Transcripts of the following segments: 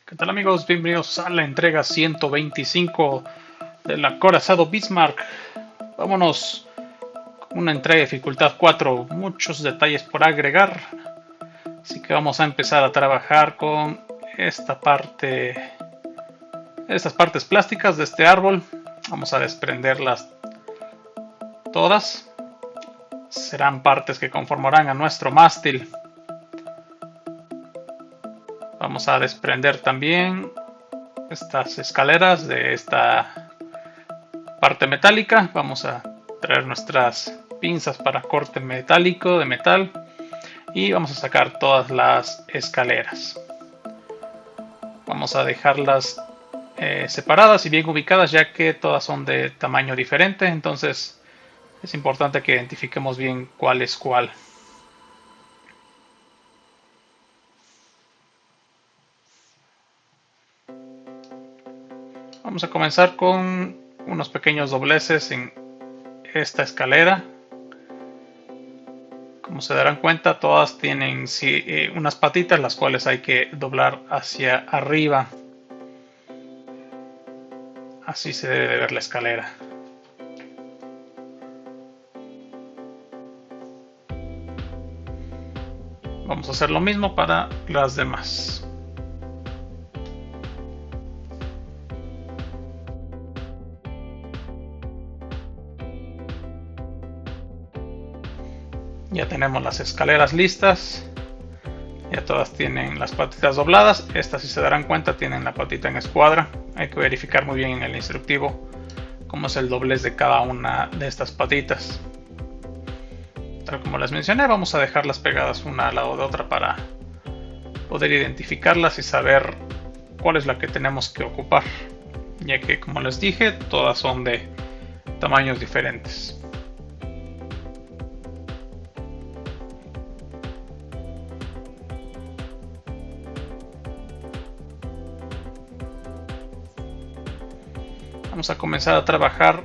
¿Qué tal amigos? Bienvenidos a la entrega 125 del acorazado Bismarck. Vámonos con una entrega de dificultad 4, muchos detalles por agregar. Así que vamos a empezar a trabajar con estas partes plásticas de este árbol. Vamos a desprenderlas todas. Serán partes que conformarán a nuestro mástil. Vamos a desprender también estas escaleras de esta parte metálica. Vamos a traer nuestras pinzas para corte metálico de metal y vamos a sacar todas las escaleras. Vamos a dejarlas separadas y bien ubicadas, ya que todas son de tamaño diferente, entonces es importante que identifiquemos bien cuál es cuál. Vamos a comenzar con unos pequeños dobleces en esta escalera. Como se darán cuenta, todas tienen unas patitas las cuales hay que doblar hacia arriba. Así se debe de ver la escalera. Vamos a hacer lo mismo para las demás. Ya tenemos las escaleras listas. Ya todas tienen las patitas dobladas. Estas, si se darán cuenta, tienen la patita en escuadra. Hay que verificar muy bien en el instructivo cómo es el doblez de cada una de estas patitas. Tal como les mencioné, vamos a dejarlas pegadas una al lado de otra para poder identificarlas y saber cuál es la que tenemos que ocupar, ya que, como les dije, todas son de tamaños diferentes. Vamos a comenzar a trabajar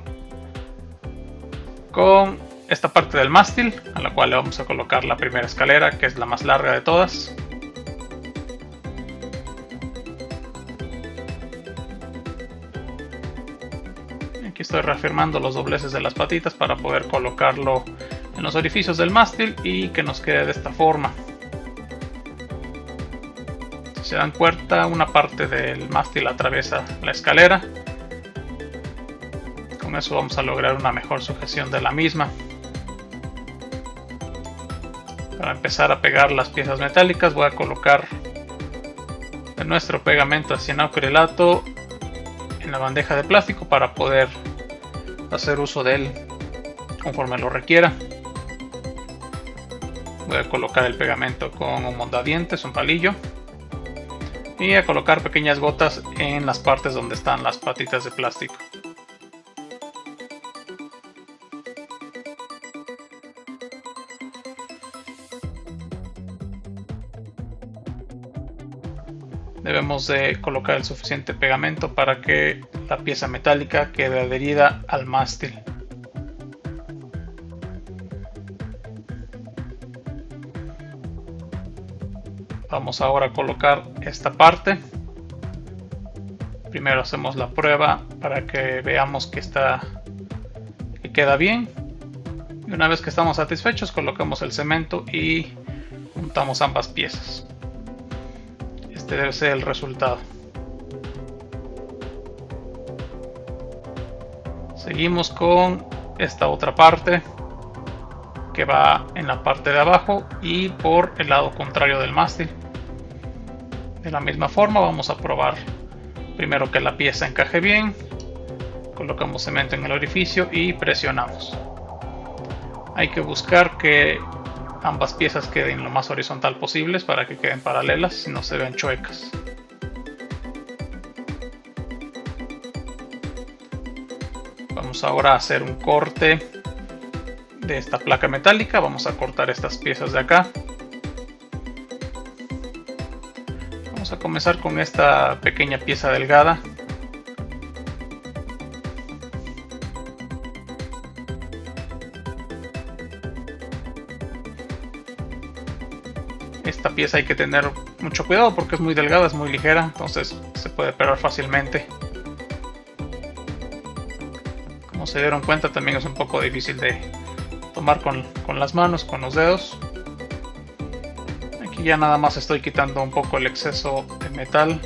con esta parte del mástil, a la cual le vamos a colocar la primera escalera, que es la más larga de todas. Aquí estoy reafirmando los dobleces de las patitas para poder colocarlo en los orificios del mástil y que nos quede de esta forma. Si se dan cuenta, una parte del mástil atraviesa la escalera. Con eso vamos a lograr una mejor sujeción de la misma. Para empezar a pegar las piezas metálicas, voy a colocar nuestro pegamento cianoacrilato en la bandeja de plástico para poder hacer uso de él conforme lo requiera. Voy a colocar el pegamento con un mondadientes, un palillo, y a colocar pequeñas gotas en las partes donde están las patitas de plástico. Debemos de colocar el suficiente pegamento para que la pieza metálica quede adherida al mástil. Vamos ahora a colocar esta parte. Primero hacemos la prueba para que veamos que queda bien. Y una vez que estamos satisfechos, colocamos el cemento y juntamos ambas piezas. Este debe ser el resultado. Seguimos con esta otra parte que va en la parte de abajo y por el lado contrario del mástil. De la misma forma vamos a probar primero que la pieza encaje bien. Colocamos cemento en el orificio y presionamos. Hay que buscar que ambas piezas queden lo más horizontal posibles para que queden paralelas y no se vean chuecas. Vamos ahora a hacer un corte de esta placa metálica. Vamos a cortar estas piezas de acá. Vamos a comenzar con esta pequeña pieza delgada. Esta pieza hay que tener mucho cuidado porque es muy delgada, es muy ligera, entonces se puede pegar fácilmente. Como se dieron cuenta, también es un poco difícil de tomar con las manos, con los dedos. Aquí ya nada más estoy quitando un poco el exceso de metal.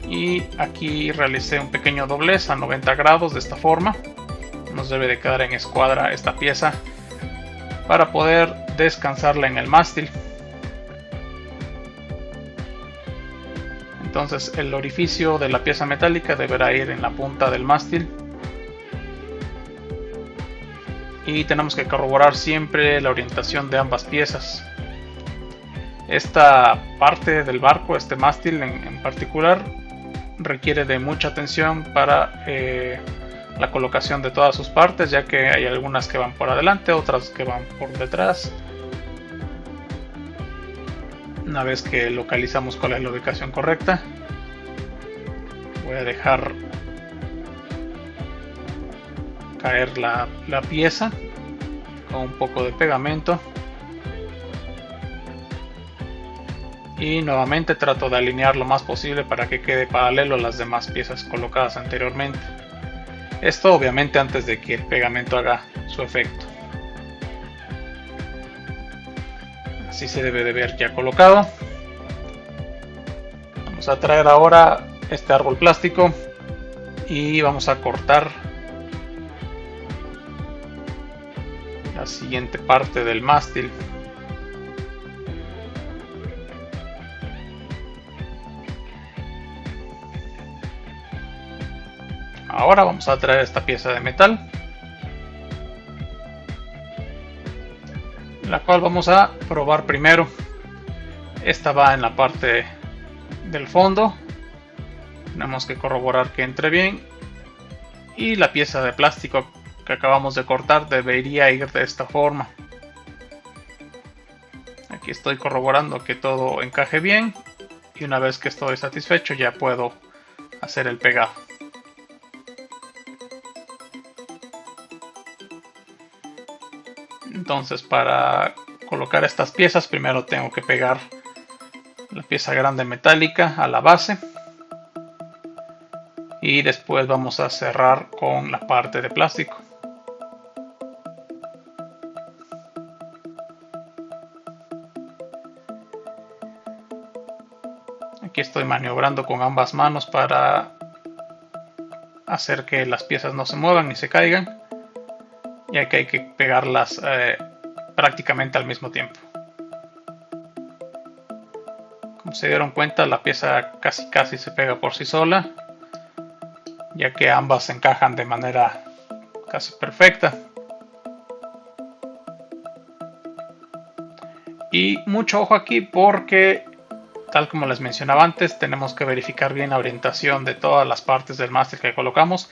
Y aquí realicé un pequeño doblez a 90 grados de esta forma. Nos debe de quedar en escuadra esta pieza para poder descansarla en el mástil. Entonces el orificio de la pieza metálica deberá ir en la punta del mástil. Y tenemos que corroborar siempre la orientación de ambas piezas. Esta parte del barco, este mástil en particular, requiere de mucha atención para la colocación de todas sus partes, ya que hay algunas que van por adelante, otras que van por detrás. Una vez que localizamos cuál es la ubicación correcta, voy a dejar caer la pieza con un poco de pegamento y nuevamente trato de alinear lo más posible para que quede paralelo a las demás piezas colocadas anteriormente. Esto obviamente antes de que el pegamento haga su efecto. Así se debe de ver ya colocado. Vamos a traer ahora este árbol plástico y vamos a cortar la siguiente parte del mástil. Ahora vamos a traer esta pieza de metal, la cual vamos a probar primero. Esta va en la parte del fondo, tenemos que corroborar que entre bien, y la pieza de plástico que acabamos de cortar debería ir de esta forma. Aquí estoy corroborando que todo encaje bien y una vez que estoy satisfecho ya puedo hacer el pegado. Entonces, para colocar estas piezas primero tengo que pegar la pieza grande metálica a la base y después vamos a cerrar con la parte de plástico. Aquí estoy maniobrando con ambas manos para hacer que las piezas no se muevan ni se caigan, ya que hay que pegarlas prácticamente al mismo tiempo. Como se dieron cuenta, la pieza casi se pega por sí sola, ya que ambas encajan de manera casi perfecta. Y mucho ojo aquí porque, tal como les mencionaba antes, tenemos que verificar bien la orientación de todas las partes del mástil que colocamos.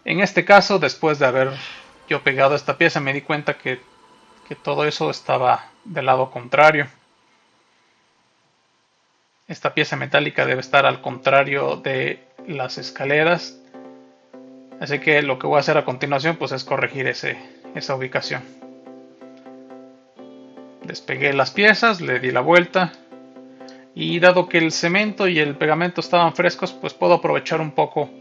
En este caso, después de haber yo pegado esta pieza, me di cuenta que todo eso estaba del lado contrario. Esta pieza metálica debe estar al contrario de las escaleras, así que lo que voy a hacer a continuación pues es corregir esa ubicación. Despegué las piezas, le di la vuelta y dado que el cemento y el pegamento estaban frescos, pues puedo aprovechar un poco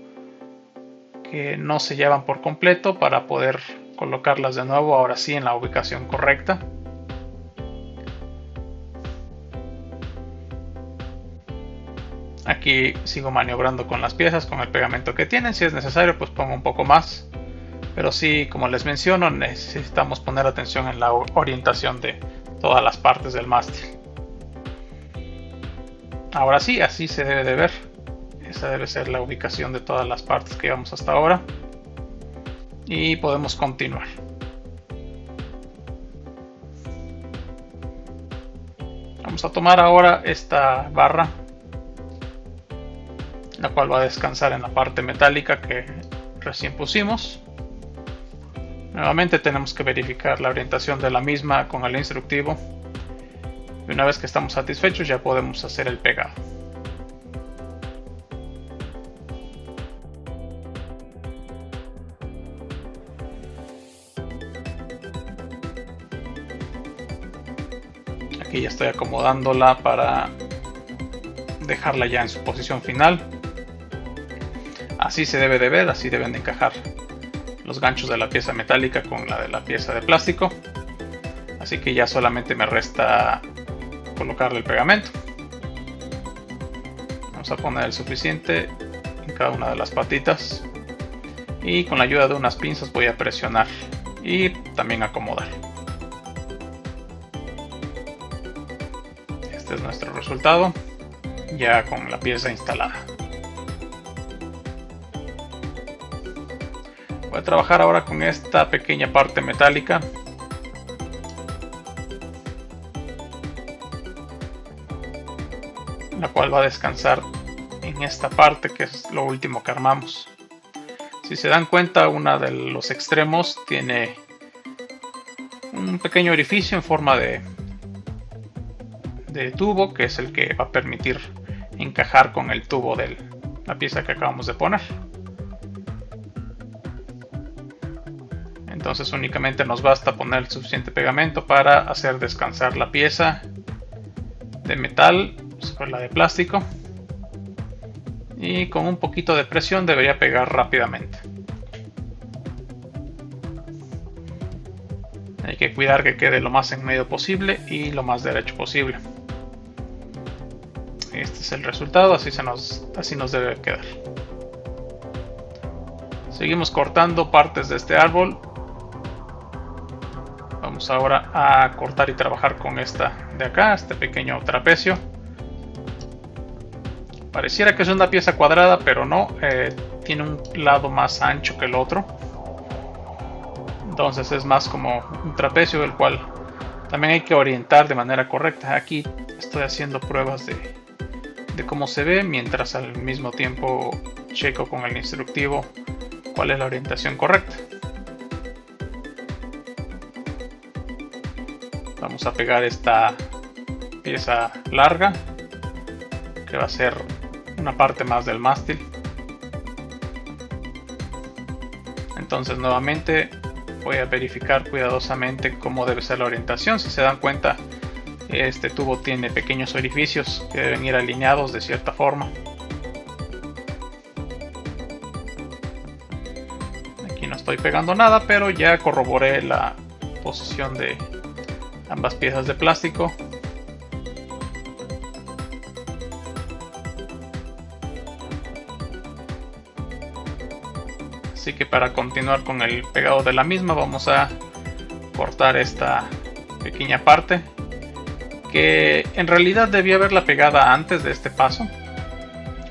que no se llevan por completo para poder colocarlas de nuevo, ahora sí en la ubicación correcta. Aquí sigo maniobrando con las piezas, con el pegamento que tienen. Si es necesario pues pongo un poco más, pero sí, como les menciono, necesitamos poner atención en la orientación de todas las partes del mástil. Ahora sí, así se debe de ver. Esa debe ser la ubicación de todas las partes que llevamos hasta ahora. Y podemos continuar. Vamos a tomar ahora esta barra, la cual va a descansar en la parte metálica que recién pusimos. Nuevamente tenemos que verificar la orientación de la misma con el instructivo. Y una vez que estamos satisfechos ya podemos hacer el pegado. Aquí ya estoy acomodándola para dejarla ya en su posición final. Así se debe de ver, así deben de encajar los ganchos de la pieza metálica con la de la pieza de plástico. Así que ya solamente me resta colocarle el pegamento. Vamos a poner el suficiente en cada una de las patitas y con la ayuda de unas pinzas voy a presionar y también acomodar. Este es nuestro resultado ya con la pieza instalada. Voy a trabajar ahora con esta pequeña parte metálica. La cual va a descansar en esta parte que es lo último que armamos. Si se dan cuenta, uno de los extremos tiene un pequeño orificio en forma de tubo, que es el que va a permitir encajar con el tubo de la pieza que acabamos de poner. Entonces únicamente nos basta poner el suficiente pegamento para hacer descansar la pieza de metal sobre la de plástico, y con un poquito de presión debería pegar rápidamente. Hay que cuidar que quede lo más en medio posible y lo más derecho posible. Este es el resultado, así nos debe quedar. Seguimos cortando partes de este árbol. Vamos ahora a cortar y trabajar con esta de acá, este pequeño trapecio. Pareciera que es una pieza cuadrada, pero no, tiene un lado más ancho que el otro. Entonces es más como un trapecio, el cual también hay que orientar de manera correcta. Aquí estoy haciendo pruebas de cómo se ve, mientras al mismo tiempo checo con el instructivo cuál es la orientación correcta. Vamos a pegar esta pieza larga, que va a ser una parte más del mástil. Entonces nuevamente voy a verificar cuidadosamente cómo debe ser la orientación. Si se dan cuenta, este tubo tiene pequeños orificios que deben ir alineados de cierta forma. Aquí no estoy pegando nada, pero ya corroboré la posición de ambas piezas de plástico. Así que para continuar con el pegado de la misma, vamos a cortar esta pequeña parte, que en realidad debía haberla pegada antes de este paso,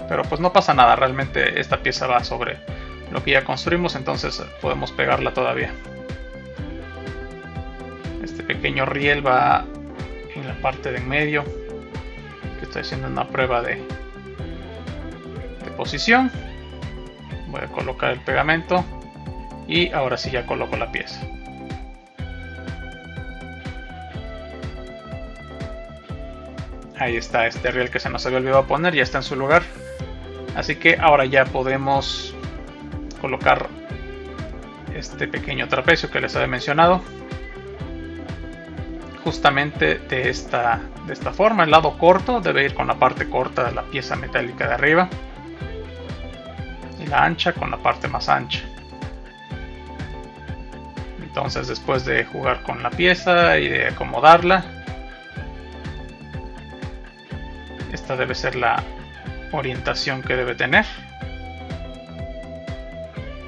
pero pues no pasa nada, realmente esta pieza va sobre lo que ya construimos, entonces podemos pegarla todavía. Este pequeño riel va en la parte de en medio, que estoy haciendo una prueba de posición. Voy a colocar el pegamento y ahora sí ya coloco la pieza. Ahí está este riel que se nos había olvidado poner, ya está en su lugar. Así que ahora ya podemos colocar este pequeño trapecio que les había mencionado. Justamente de esta forma, el lado corto debe ir con la parte corta de la pieza metálica de arriba. Y la ancha con la parte más ancha. Entonces después de jugar con la pieza y de acomodarla, esta debe ser la orientación que debe tener.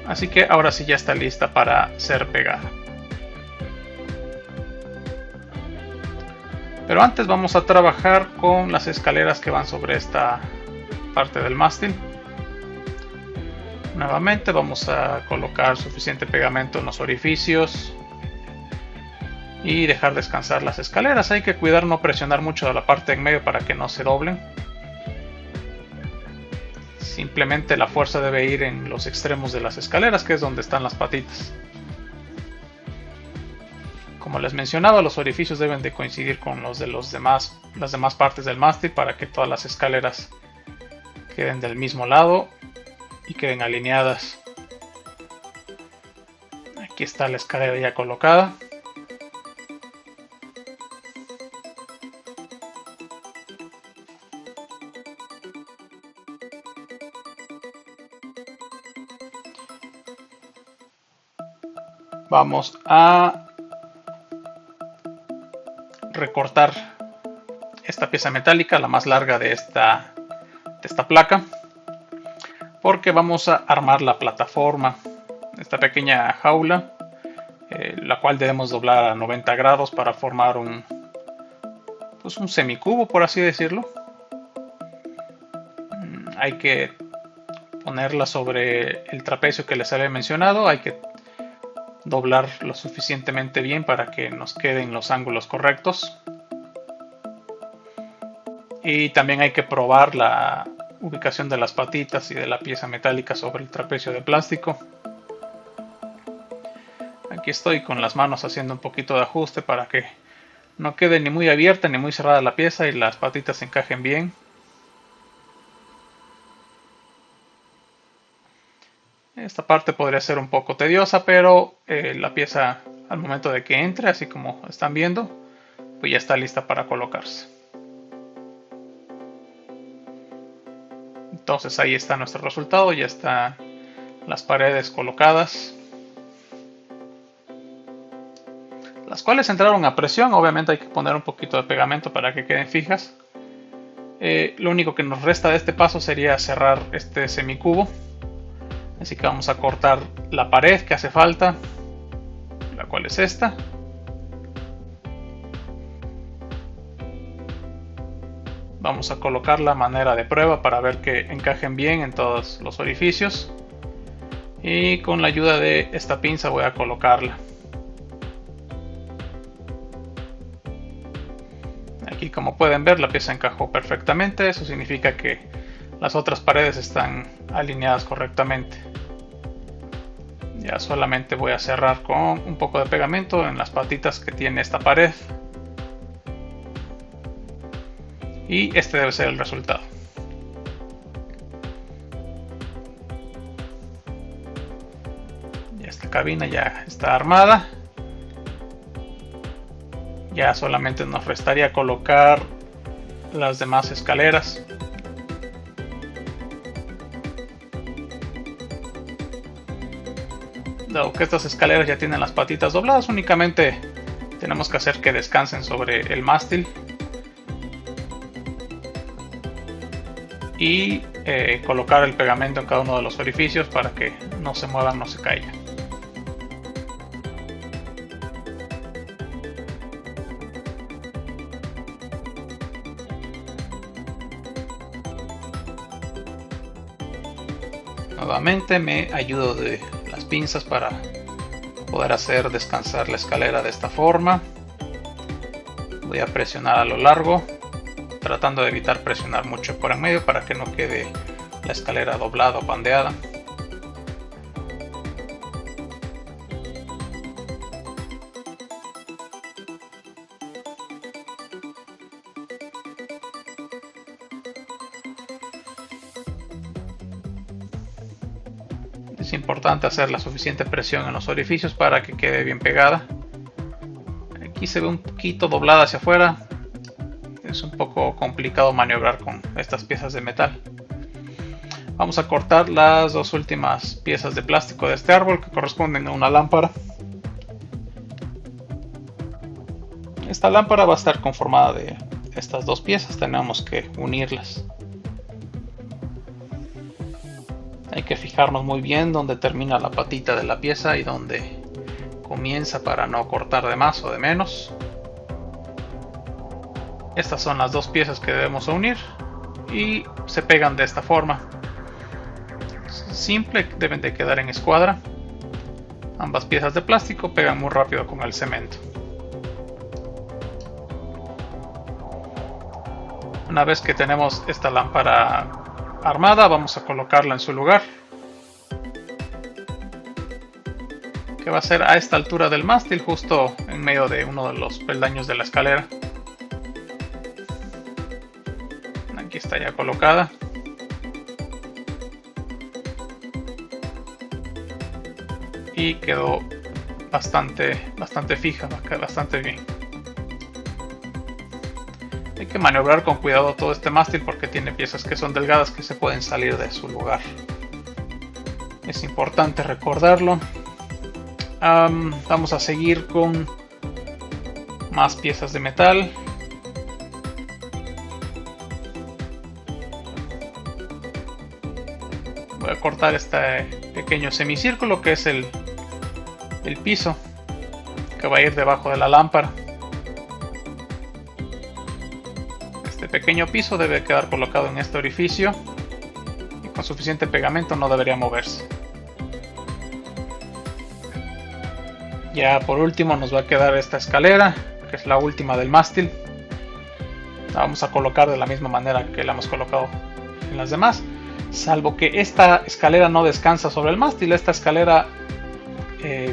Así que ahora sí ya está lista para ser pegada. Pero antes vamos a trabajar con las escaleras que van sobre esta parte del mástil. Nuevamente vamos a colocar suficiente pegamento en los orificios y dejar descansar las escaleras. Hay que cuidar no presionar mucho de la parte en medio para que no se doblen. Simplemente la fuerza debe ir en los extremos de las escaleras, que es donde están las patitas. Como les mencionaba, los orificios deben de coincidir con los de las demás partes del mástil para que todas las escaleras queden del mismo lado y queden alineadas. Aquí está la escalera ya colocada. vamos a recortar esta pieza metálica, la más larga de esta placa, porque vamos a armar la plataforma, esta pequeña jaula, la cual debemos doblar a 90 grados para formar un semicubo, por así decirlo. Hay que ponerla sobre el trapecio que les había mencionado, hay que doblar lo suficientemente bien para que nos queden los ángulos correctos. Y también hay que probar la ubicación de las patitas y de la pieza metálica sobre el trapecio de plástico. Aquí estoy con las manos haciendo un poquito de ajuste para que no quede ni muy abierta ni muy cerrada la pieza y las patitas se encajen bien. Esta parte podría ser un poco tediosa, pero la pieza al momento de que entre, así como están viendo, pues ya está lista para colocarse. Entonces ahí está nuestro resultado, ya están las paredes colocadas, las cuales entraron a presión. Obviamente hay que poner un poquito de pegamento para que queden fijas. Lo único que nos resta de este paso sería cerrar este semicubo. Así que vamos a cortar la pared que hace falta, la cual es esta. Vamos a colocarla a manera de prueba para ver que encajen bien en todos los orificios. Y con la ayuda de esta pinza voy a colocarla. Aquí, como pueden ver, la pieza encajó perfectamente. Eso significa que las otras paredes están alineadas correctamente. Ya solamente voy a cerrar con un poco de pegamento en las patitas que tiene esta pared. Y este debe ser el resultado. Ya esta cabina ya está armada. Ya solamente nos restaría colocar las demás escaleras. Dado que estas escaleras ya tienen las patitas dobladas, únicamente tenemos que hacer que descansen sobre el mástil y colocar el pegamento en cada uno de los orificios para que no se muevan, no se caigan. Nuevamente me ayudo de las pinzas para poder hacer descansar la escalera de esta forma. Voy a presionar a lo largo, tratando de evitar presionar mucho por en medio para que no quede la escalera doblada o bandeada. Es importante hacer la suficiente presión en los orificios para que quede bien pegada. Aquí se ve un poquito doblada hacia afuera. Es un poco complicado maniobrar con estas piezas de metal. Vamos a cortar las dos últimas piezas de plástico de este árbol que corresponden a una lámpara. Esta lámpara va a estar conformada de estas dos piezas. Tenemos que unirlas. Hay que fijarnos muy bien dónde termina la patita de la pieza y dónde comienza para no cortar de más o de menos. Estas son las dos piezas que debemos unir y se pegan de esta forma. Simple, deben de quedar en escuadra. Ambas piezas de plástico pegan muy rápido con el cemento. Una vez que tenemos esta lámpara armada, vamos a colocarla en su lugar, que va a ser a esta altura del mástil, justo en medio de uno de los peldaños de la escalera. Aquí está ya colocada. Y quedó bastante fija, bastante bien. Hay que maniobrar con cuidado todo este mástil porque tiene piezas que son delgadas que se pueden salir de su lugar. Es importante recordarlo. Vamos a seguir con más piezas de metal. Voy a cortar este pequeño semicírculo que es el piso que va a ir debajo de la lámpara. Este pequeño piso debe quedar colocado en este orificio y con suficiente pegamento no debería moverse. Ya por último nos va a quedar esta escalera, que es la última del mástil. La vamos a colocar de la misma manera que la hemos colocado en las demás, salvo que esta escalera no descansa sobre el mástil. Esta escalera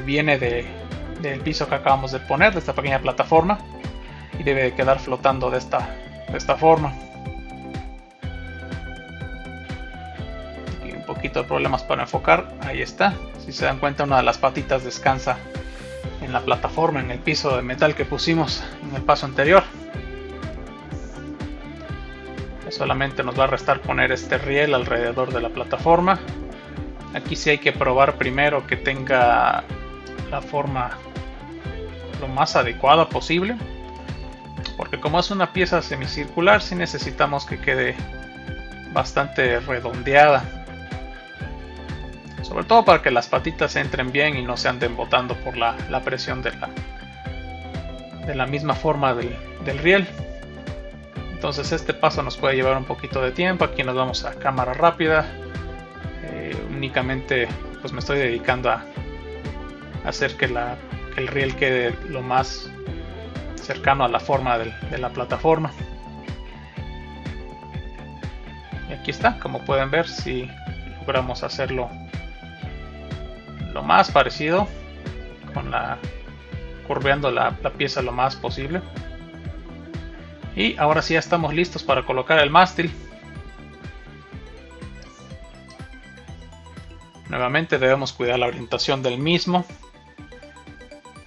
viene del piso que acabamos de poner, de esta pequeña plataforma, y debe de quedar flotando de esta forma. Aquí un poquito de problemas para enfocar. Ahí está. Si se dan cuenta, una de las patitas descansa en la plataforma, en el piso de metal que pusimos en el paso anterior. Solamente nos va a restar poner este riel alrededor de la plataforma. Aquí sí hay que probar primero que tenga la forma lo más adecuada posible, porque como es una pieza semicircular, sí necesitamos que quede bastante redondeada, sobre todo para que las patitas entren bien y no se anden botando por la presión de la misma forma del riel. Entonces este paso nos puede llevar un poquito de tiempo. Aquí nos vamos a cámara rápida. Únicamente pues me estoy dedicando a hacer que el riel quede lo más cercano a la forma de la plataforma. Y aquí está, como pueden ver, si logramos hacerlo lo más parecido, curveando la pieza lo más posible. Y ahora sí ya estamos listos para colocar el mástil. Nuevamente debemos cuidar la orientación del mismo,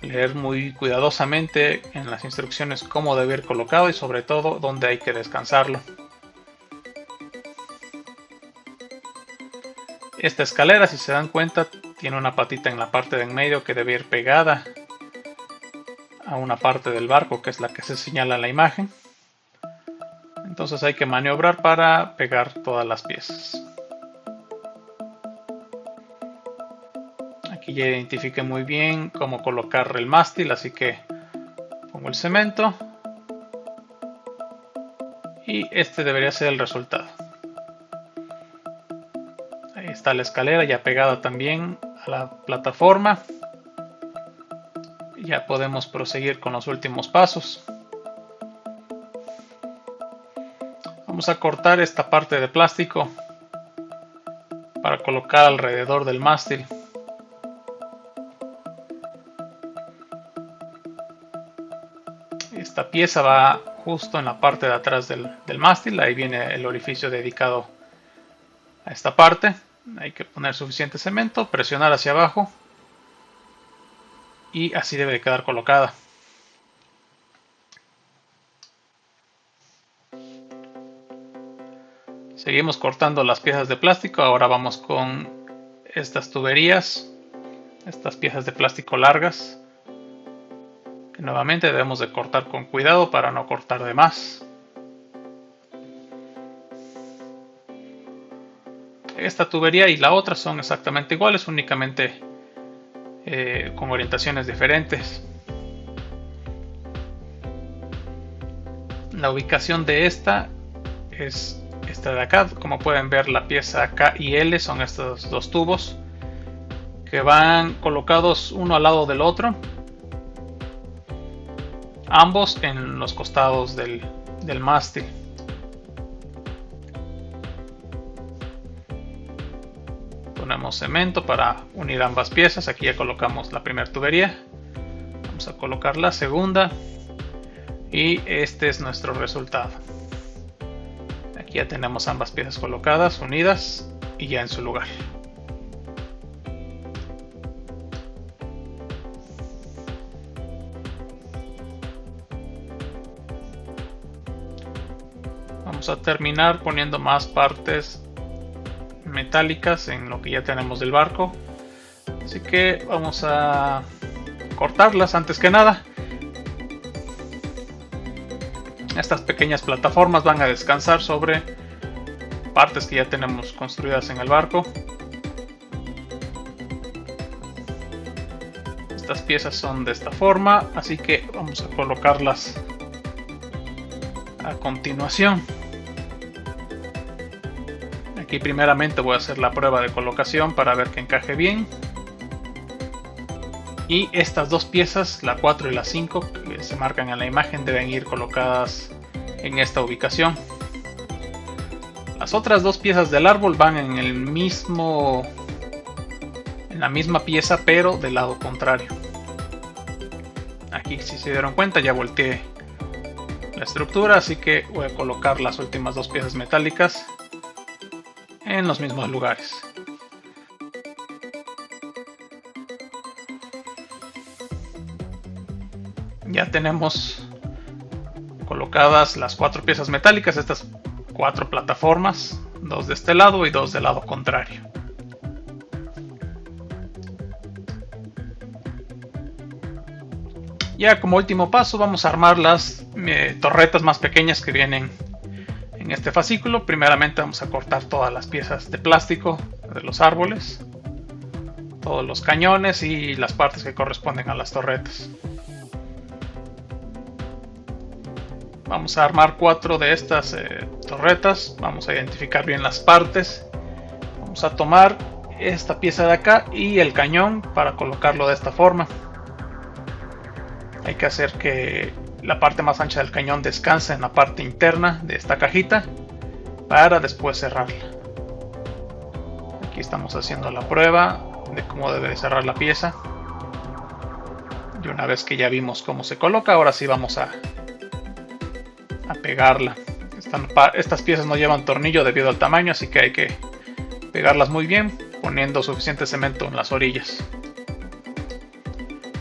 leer muy cuidadosamente en las instrucciones cómo debe ir colocado y sobre todo dónde hay que descansarlo. Esta escalera, si se dan cuenta, tiene una patita en la parte de en medio que debe ir pegada a una parte del barco, que es la que se señala en la imagen. Entonces hay que maniobrar para pegar todas las piezas. Aquí ya identifiqué muy bien cómo colocar el mástil, así que pongo el cemento y este debería ser el resultado. Ahí está la escalera ya pegada también a la plataforma. Ya podemos proseguir con los últimos pasos. Vamos a cortar esta parte de plástico para colocar alrededor del mástil. Esta pieza va justo en la parte de atrás del mástil. Ahí viene el orificio dedicado a esta parte. Hay que poner suficiente cemento, presionar hacia abajo y así debe de quedar colocada. Seguimos cortando las piezas de plástico. Ahora vamos con estas tuberías, estas piezas de plástico largas, que nuevamente debemos de cortar con cuidado para no cortar de más. Esta tubería y la otra son exactamente iguales, únicamente con orientaciones diferentes. La ubicación de esta es esta de acá. Como pueden ver, la pieza K y L son estos dos tubos que van colocados uno al lado del otro, ambos en los costados del mástil. Ponemos cemento para unir ambas piezas. Aquí ya colocamos la primera tubería. Vamos a colocar la segunda y este es nuestro resultado. Aquí ya tenemos ambas piezas colocadas, unidas y ya en su lugar. Vamos a terminar poniendo más partes metálicas en lo que ya tenemos del barco, así que vamos a cortarlas antes que nada. Estas pequeñas plataformas van a descansar sobre partes que ya tenemos construidas en el barco. Estas piezas son de esta forma, así que vamos a colocarlas a continuación. Aquí primeramente voy a hacer la prueba de colocación para ver que encaje bien. Y estas dos piezas, la 4 y la 5, que se marcan en la imagen, deben ir colocadas en esta ubicación. Las otras dos piezas del árbol van en la misma pieza, pero del lado contrario. Aquí, si se dieron cuenta, ya volteé la estructura, así que voy a colocar las últimas dos piezas metálicas en los mismos lugares. Ya tenemos colocadas las 4 piezas metálicas, estas 4 plataformas, 2 de este lado y 2 del lado contrario. Ya como último paso vamos a armar las torretas más pequeñas que vienen en este fascículo. Primeramente vamos a cortar todas las piezas de plástico de los árboles, todos los cañones y las partes que corresponden a las torretas. Vamos a armar 4 de estas torretas. Vamos a identificar bien las partes. Vamos a tomar esta pieza de acá y el cañón para colocarlo de esta forma. Hay que hacer que la parte más ancha del cañón descanse en la parte interna de esta cajita para después cerrarla. Aquí estamos haciendo la prueba de cómo debe cerrar la pieza. Y una vez que ya vimos cómo se coloca, ahora sí vamos a pegarla. Estas piezas no llevan tornillo debido al tamaño, así que hay que pegarlas muy bien poniendo suficiente cemento en las orillas.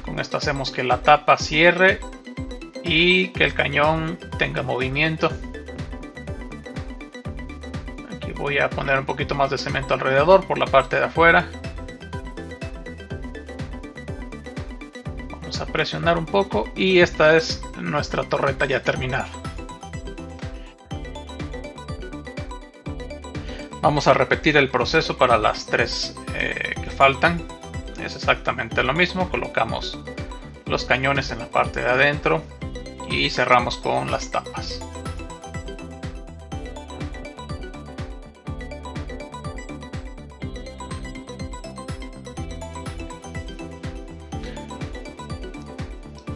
Con esto hacemos que la tapa cierre y que el cañón tenga movimiento. Aquí voy a poner un poquito más de cemento alrededor por la parte de afuera. Vamos a presionar un poco y esta es nuestra torreta ya terminada. Vamos a repetir el proceso para las 3 que faltan. Es exactamente lo mismo. Colocamos los cañones en la parte de adentro y cerramos con las tapas.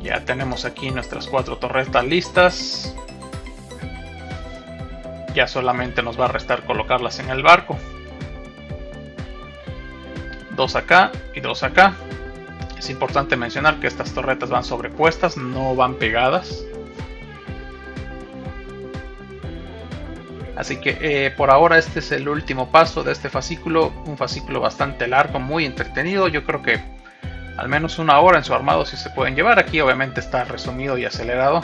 Ya tenemos aquí nuestras 4 torretas listas. Ya solamente nos va a restar colocarlas en el barco. 2 acá y 2 acá. Es importante mencionar que estas torretas van sobrepuestas, no van pegadas. Así que por ahora este es el último paso de este fascículo. Un fascículo bastante largo, muy entretenido. Yo creo que al menos 1 hora en su armado sí se pueden llevar. Aquí obviamente está resumido y acelerado,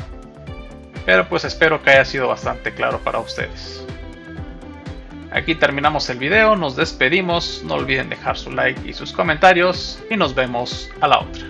pero pues espero que haya sido bastante claro para ustedes. Aquí terminamos el video, nos despedimos, no olviden dejar su like y sus comentarios y nos vemos a la otra.